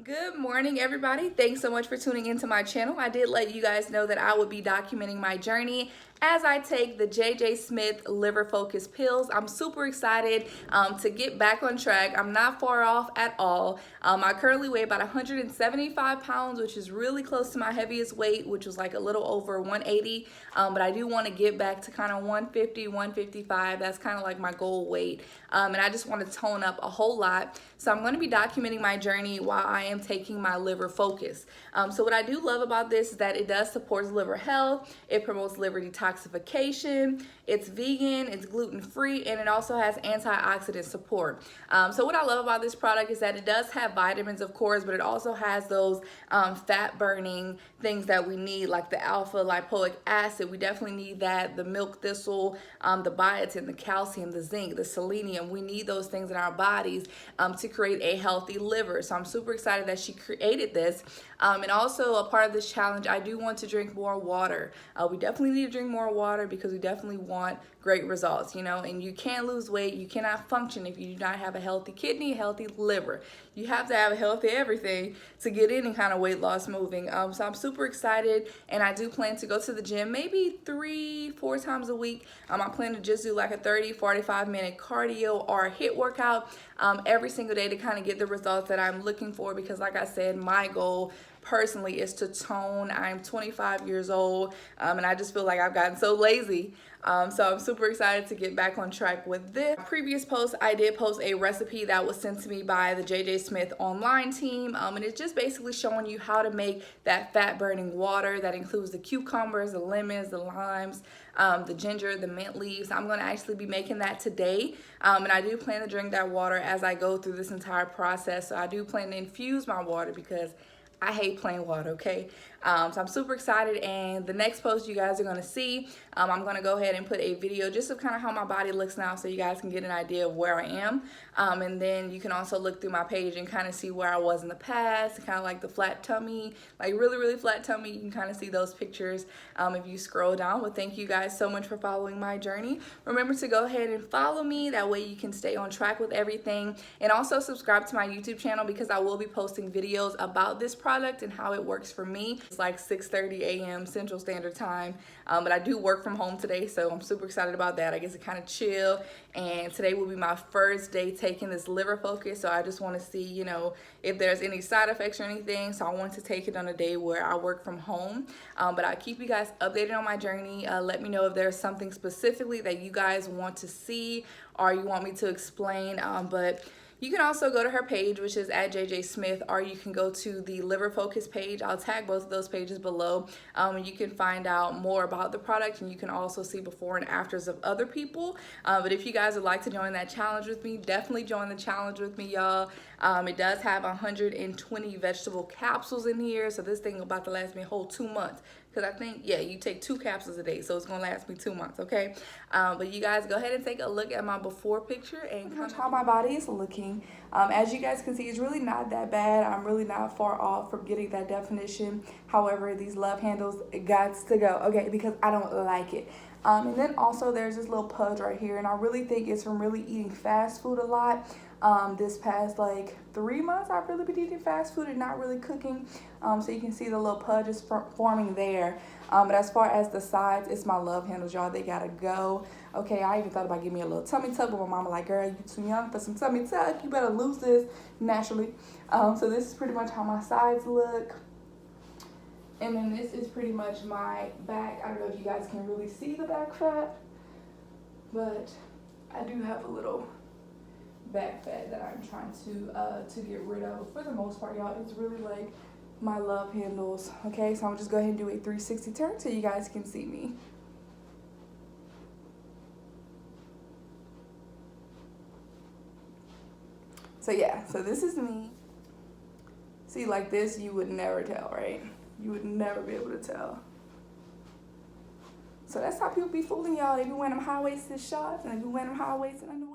Good morning, everybody. Thanks so much for tuning into my channel. I did let you guys know that I would be documenting my journey as I take the jjsmith liver focus pills. I'm super excited to get back on track. I'm not far off at all. I currently weigh about 175 pounds, which is really close to my heaviest weight, which was like a little over 180. But I do want to get back to kind of 150, 155. That's kind of like my goal weight. And I just want to tone up a whole lot. So I'm going to be documenting my journey while I am taking my liver focus. So what I do love about this is that it does support liver health. It promotes liver detoxification. It's vegan, it's gluten-free, and it also has antioxidant support. So what I love about this product is that it does have vitamins, of course, but it also has those fat-burning things that we need, like the alpha lipoic acid. We definitely need that, the milk thistle, the biotin, the calcium, the zinc, the selenium. We need those things in our bodies to create a healthy liver. So I'm super excited that she created this. And also a part of this challenge, I do want to drink more water. We definitely need to drink more water because we definitely want great results, and you can't lose weight. You cannot function if you do not have a healthy kidney, a healthy liver. You have to have a healthy everything to get any kind of weight loss moving. So I'm super excited, and I do plan to go to the gym maybe 3-4 times a week. I plan to just do like a 30-45 minute cardio or a HIIT workout every single day to kind of get the results that I'm looking for, because like I said, my goal personally is to tone. I'm 25 years old, and I just feel like I've gotten so lazy. So I'm super excited to get back on track with this. Previous post, I did post a recipe that was sent to me by the jjsmith online team, and it's just basically showing you how to make that fat burning water that includes the cucumbers, the lemons, the limes, the ginger, the mint leaves. I'm going to actually be making that today, and I do plan to drink that water as I go through this entire process. So I do plan to infuse my water because I hate plain water, okay? So I'm super excited, and the next post you guys are gonna see, I'm gonna go ahead and put a video just of kind of how my body looks now, so you guys can get an idea of where I am. And then you can also look through my page and kind of see where I was in the past, kind of like the flat tummy, like really, really flat tummy. You can kind of see those pictures if you scroll down. But thank you guys so much for following my journey. Remember to go ahead and follow me. That way you can stay on track with everything. And also subscribe to my YouTube channel, because I will be posting videos about this product and how it works for me. It's like 6:30 a.m. Central Standard Time, but I do work from home today, so I'm super excited about that. I get to kind of chill, and today will be my first day taking this liver focus, so I just want to see, if there's any side effects or anything. So I want to take it on a day where I work from home, but I'll keep you guys updated on my journey. Let me know if there's something specifically that you guys want to see or you want me to explain, but you can also go to her page, which is at jjsmith, or you can go to the liver focus page. I'll tag both of those pages below, and you can find out more about the product, and you can also see before and afters of other people. But if you guys would like to join that challenge with me, definitely join the challenge with me, y'all. It does have 120 vegetable capsules in here, so this thing about to last me a whole 2 months. Because I think, yeah, you take 2 capsules a day, so it's going to last me 2 months, okay? But you guys go ahead and take a look at my before picture and kind of how my body is looking. As you guys can see, it's really not that bad. I'm really not far off from getting that definition. However, these love handles, it got to go, okay, because I don't like it. And then also there's this little pudge right here, and I really think it's from really eating fast food a lot. This past like 3 months, I've really been eating fast food and not really cooking. So you can see the little pudge is forming there. But as far as the sides, it's my love handles, y'all. They gotta go. Okay, I even thought about giving me a little tummy tuck, but my mama like, girl, you too young for some tummy tuck. You better lose this naturally. So this is pretty much how my sides look. And then this is pretty much my back. I don't know if you guys can really see the back fat, but I do have a little back fat that I'm trying to get rid of. For the most part, y'all, it's really like my love handles. Okay, so I'm just go ahead and do a 360 turn so you guys can see me. So yeah, so this is me. See, like this, you would never tell, right? You would never be able to tell. So that's how people be fooling y'all. They be wearing them high-waisted shorts, and they be wearing them high-waisted underwear.